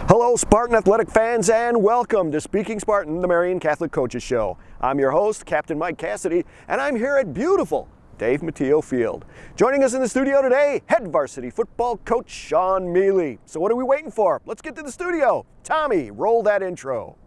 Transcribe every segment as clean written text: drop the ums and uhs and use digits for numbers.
Hello, Spartan athletic fans, and welcome to Speaking Spartan, the Marian Catholic Coaches Show. I'm your host, Captain Mike Cassidy, and I'm here at beautiful Dave Matteo Field. Joining us in the studio today, head varsity football coach Sean Mealy. So what are we waiting for? Let's get to the studio. Tommy, roll that intro.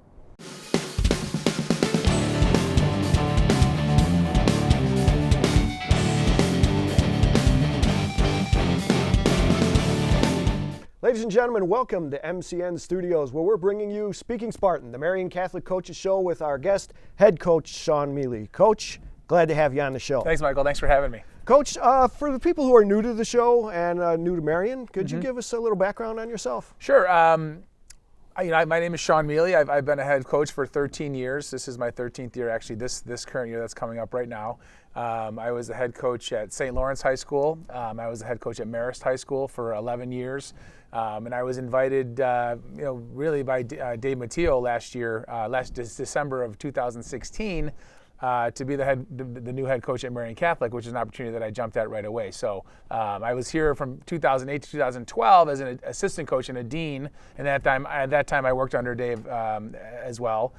Ladies and gentlemen, welcome to MCN Studios, where we're bringing you Speaking Spartan, the Marian Catholic Coaches Show with our guest, head coach Sean Mealy. Coach, glad to have you on the show. Thanks, Michael. Thanks for having me. Coach, for the people who are new to the show and new to Marian, could you give us a little background on yourself? Sure. My name is Sean Mealy. I've been a head coach for 13 years. This is my 13th year, actually, this current year that's coming up right now. I was the head coach at St. Lawrence High School. I was the head coach at Marist High School for 11 years. And I was invited, really by Dave Matteo last December of 2016, to be the new head coach at Marian Catholic, which is an opportunity that I jumped at right away. So I was here from 2008 to 2012 as an assistant coach and a dean, and at that time I worked under Dave as well.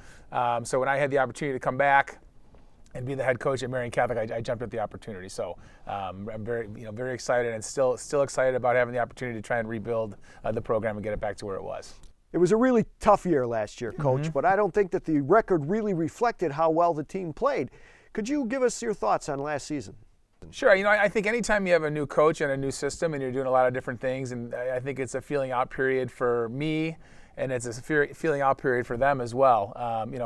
So when I had the opportunity to come back and be the head coach at Marian Catholic, I jumped at the opportunity. So I'm very excited, and still excited about having the opportunity to try and rebuild the program and get it back to where it was. It was a really tough year last year, Coach, but I don't think that the record really reflected how well the team played. Could you give us your thoughts on last season? Sure. I think anytime you have a new coach and a new system and you're doing a lot of different things, and I think it's a feeling out period for me, and it's a feeling out period for them as well.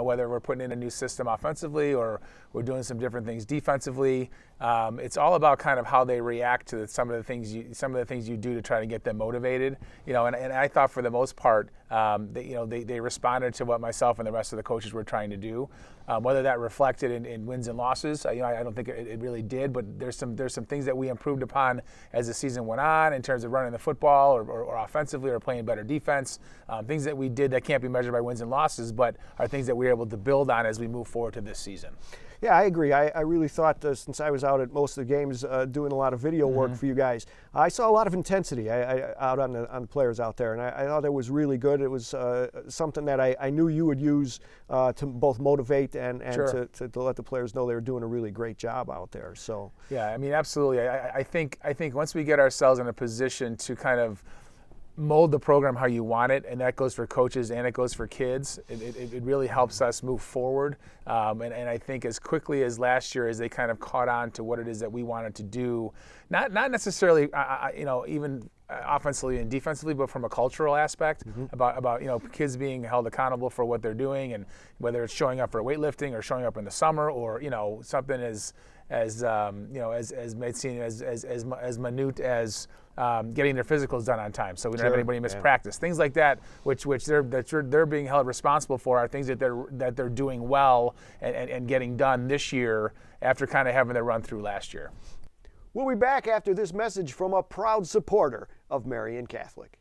Whether we're putting in a new system offensively or we're doing some different things defensively, it's all about kind of how they react to some of the things you do to try to get them motivated. And I thought for the most part, they responded to what myself and the rest of the coaches were trying to do. Whether that reflected in wins and losses, I don't think it really did. But there's some things that we improved upon as the season went on in terms of running the football or offensively or playing better defense. Things that we did that can't be measured by wins and losses, but are things that we're able to build on as we move forward to this season. Yeah, I agree. I really thought, since I was out at most of the games doing a lot of video work for you guys, I saw a lot of intensity out on the players out there, and I thought it was really good. It was something that I knew you would use to both motivate and Sure. to let the players know they were doing a really great job out there. So yeah, absolutely. I think once we get ourselves in a position to kind of mold the program how you want it, and that goes for coaches and it goes for kids. It really helps us move forward, and I think as quickly as last year, as they kind of caught on to what it is that we wanted to do, not necessarily even offensively and defensively, but from a cultural aspect about kids being held accountable for what they're doing, and whether it's showing up for weightlifting or showing up in the summer or something as minute as getting their physicals done on time, so we don't have anybody miss practice. Things like that, which they're being held responsible for, are things that they're doing well and getting done this year after kind of having their run through last year. we'll be back after this message from a proud supporter of Marian Catholic.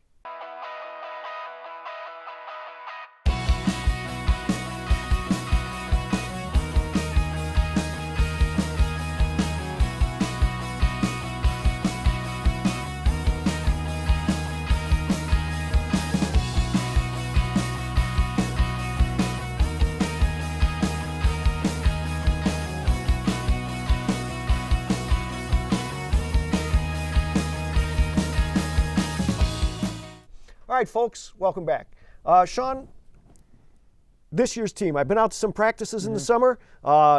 All right, folks, welcome back. Sean, this year's team, I've been out to some practices in the summer.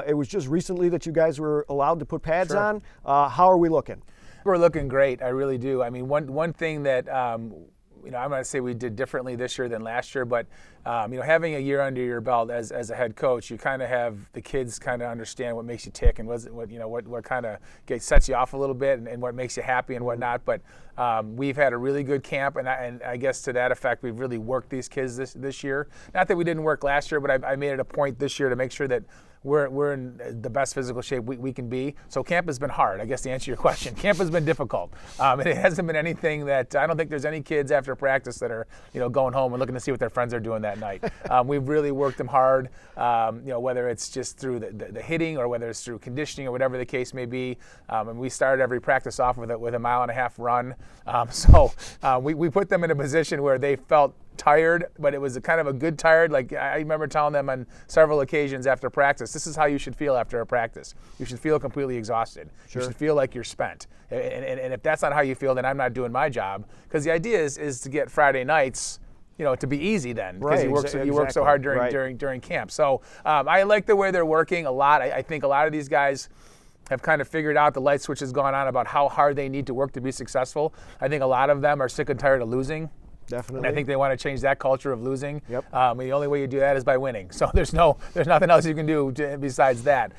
It was just recently that you guys were allowed to put pads on. How are we looking? We're looking great. I really do. I mean, one thing that I'm going to say we did differently this year than last year, but having a year under your belt as a head coach, you kind of have the kids kind of understand what makes you tick and what kind of sets you off a little bit and what makes you happy and whatnot. But we've had a really good camp, and I guess to that effect, we've really worked these kids this year. Not that we didn't work last year, but I made it a point this year to make sure that we're in the best physical shape we can be. So camp has been hard, I guess, to answer your question. Camp has been difficult. And it hasn't been anything that, I don't think there's any kids after practice that are, going home and looking to see what their friends are doing that night. We've really worked them hard, whether it's just through the hitting or whether it's through conditioning or whatever the case may be. And we started every practice off with a 1.5 mile run. We put them in a position where they felt tired, but it was a kind of a good tired. Like I remember telling them on several occasions after practice, this is how you should feel after a practice. You should feel completely exhausted. Sure. You should feel like you're spent. And if that's not how you feel, then I'm not doing my job. Because the idea is to get Friday nights, to be easy then, because you work so hard during camp. So I like the way they're working a lot. I think a lot of these guys have kind of figured out, the light switch has gone on about how hard they need to work to be successful. I think a lot of them are sick and tired of losing. Definitely. And I think they want to change that culture of losing. Yep. The only way you do that is by winning. So there's nothing else you can do besides that.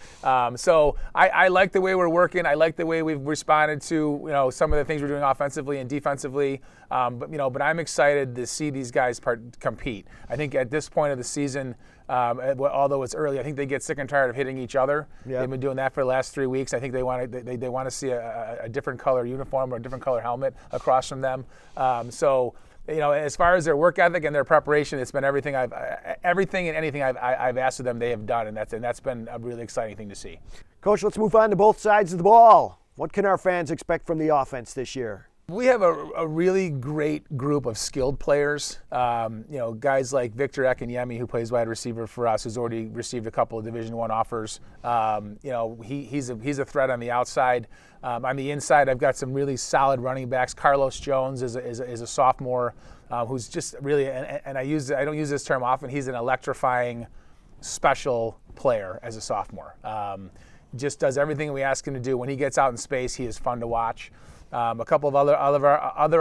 So I like the way we're working. I like the way we've responded to some of the things we're doing offensively and defensively. But I'm excited to see these guys compete. I think at this point of the season, although it's early, I think they get sick and tired of hitting each other. Yep. They've been doing that for the last 3 weeks. I think they want to see a different color uniform or a different color helmet across from them. As far as their work ethic and their preparation, it's been everything and anything I've asked of them, they have done, and that's been a really exciting thing to see. Coach, let's move on to both sides of the ball. What can our fans expect from the offense this year? We have a really great group of skilled players. Guys like Victor Akinyemi, who plays wide receiver for us, who's already received a couple of Division I offers. He's a threat on the outside. On the inside, I've got some really solid running backs. Carlos Jones is a sophomore who's just really, and I don't use this term often. He's an electrifying, special player as a sophomore. Just does everything we ask him to do. When he gets out in space, he is fun to watch. A couple of other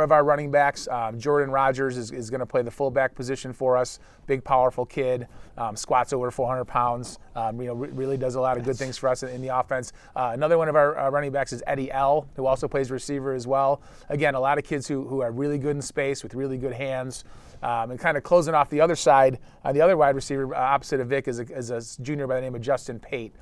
of our running backs. Jordan Rogers is going to play the fullback position for us. Big, powerful kid. Squats over 400 pounds. Really does a lot of good things for us in the offense. Another one of our running backs is Eddie L., who also plays receiver as well. Again, a lot of kids who are really good in space with really good hands. And kind of closing off the other side, the other wide receiver opposite of Vic is a junior by the name of Justin Pate,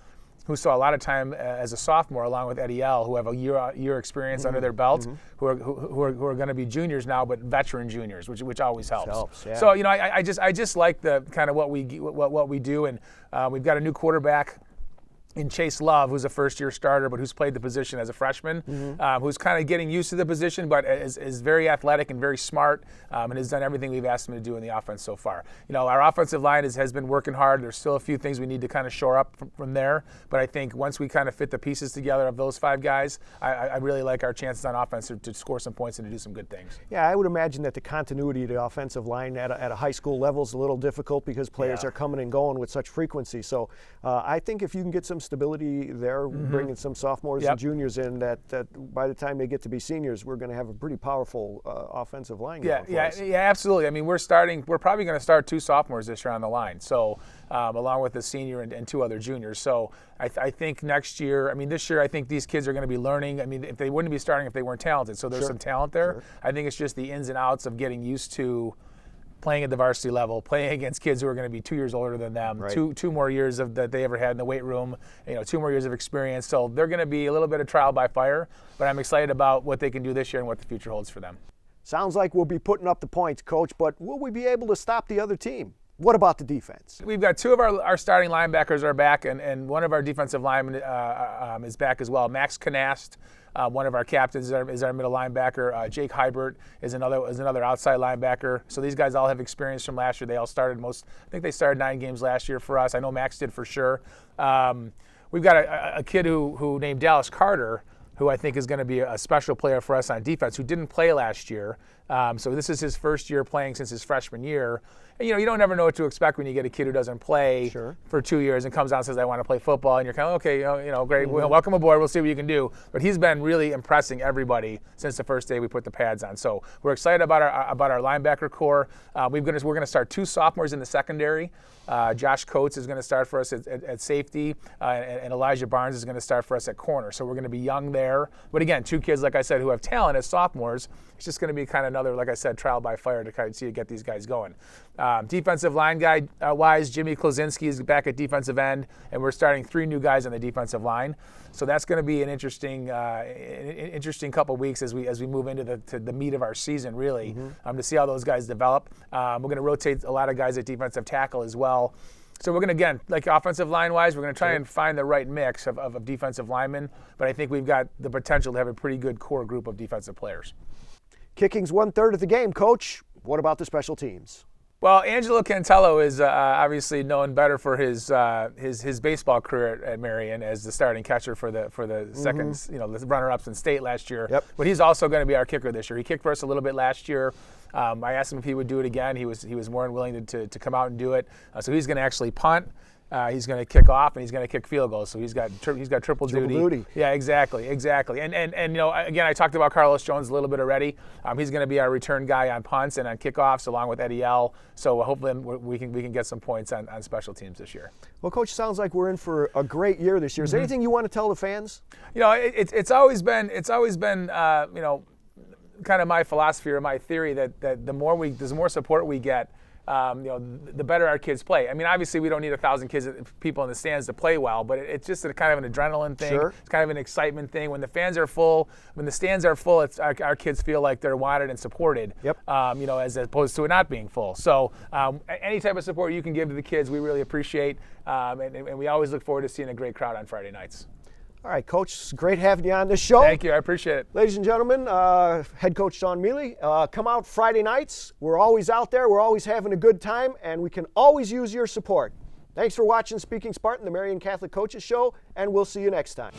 who saw a lot of time as a sophomore, along with Eddie L., who have a year experience under their belt, who are going to be juniors now, but veteran juniors, which always helps. Yeah. So I just like the kind of what we do, and we've got a new quarterback in Chase Love, who's a first-year starter, but who's played the position as a freshman, who's kind of getting used to the position, but is very athletic and very smart, and has done everything we've asked him to do in the offense so far. Our offensive line has been working hard. There's still a few things we need to kind of shore up from there, but I think once we kind of fit the pieces together of those five guys, I really like our chances on offense to score some points and to do some good things. Yeah, I would imagine that the continuity of the offensive line at a high school level is a little difficult because players are coming and going with such frequency. So I think if you can get some stability there, bringing some sophomores and juniors in, that by the time they get to be seniors, we're going to have a pretty powerful offensive line. Yeah, absolutely. I mean, we're probably going to start 2 sophomores this year on the line. So along with a senior and 2 other juniors. So I think next year, this year, I think these kids are going to be learning. If they wouldn't be starting if they weren't talented. So there's some talent there. Sure. I think it's just the ins and outs of getting used to playing at the varsity level, playing against kids who are going to be 2 years older than them, right. two more years that they ever had in the weight room, 2 more years of experience. So they're going to be a little bit of trial by fire, but I'm excited about what they can do this year and what the future holds for them. Sounds like we'll be putting up the points, Coach, but will we be able to stop the other team? What about the defense? We've got 2 of our starting linebackers are back, and one of our defensive linemen is back as well. Max Canast, one of our captains, is our middle linebacker. Jake Hybert is another outside linebacker. So these guys all have experience from last year. They all started I think they started 9 games last year for us. I know Max did for sure. We've got a kid who named Dallas Carter, who I think is going to be a special player for us on defense, who didn't play last year. So this is his first year playing since his freshman year. And, you don't never know what to expect when you get a kid who doesn't play for 2 years and comes out and says, I want to play football. And you're kind of, okay, great, well, welcome aboard. We'll see what you can do. But he's been really impressing everybody since the first day we put the pads on. So we're excited about our linebacker core. We're going to start 2 sophomores in the secondary. Josh Coates is going to start for us at safety, and Elijah Barnes is going to start for us at corner. So we're going to be young there. But again, 2 kids, like I said, who have talent as sophomores. It's just going to be kind of another, like I said, trial by fire to kind of see get these guys going. Defensive line wise, Jimmy Klozinski is back at defensive end, and we're starting 3 new guys on the defensive line. So that's going to be an interesting couple weeks as we move into the meat of our season, really, to see how those guys develop. We're going to rotate a lot of guys at defensive tackle as well. So we're going to, again, like offensive line-wise, we're going to try and find the right mix of defensive linemen, but I think we've got the potential to have a pretty good core group of defensive players. Kicking's 1/3 of the game, Coach. What about the special teams? Well, Angelo Cantello is obviously known better for his baseball career at Marion as the starting catcher for the second, the runner-ups in state last year. Yep. But he's also going to be our kicker this year. He kicked for us a little bit last year. I asked him if he would do it again. He was more than willing to come out and do it. So he's going to actually punt. He's going to kick off, and he's going to kick field goals. So he's got triple duty. Yeah, exactly. And again, I talked about Carlos Jones a little bit already. He's going to be our return guy on punts and on kickoffs, along with Eddie L. So hopefully we can get some points on special teams this year. Well, Coach, sounds like we're in for a great year this year. Is there anything you want to tell the fans? It's always been kind of my philosophy or my theory that the more support we get, the better our kids play. I mean, obviously we don't need 1,000 people in the stands to play well, but it's just a kind of an adrenaline thing. Sure. It's kind of an excitement thing. When the stands are full, it's our kids feel like they're wanted and supported. Yep. As opposed to it not being full. So any type of support you can give to the kids, we really appreciate, and we always look forward to seeing a great crowd on Friday nights. All right, Coach, it's great having you on this show. Thank you, I appreciate it. Ladies and gentlemen, head coach Sean Mealy, come out Friday nights. We're always out there. We're always having a good time, and we can always use your support. Thanks for watching Speaking Spartan, the Marion Catholic Coaches Show, and we'll see you next time.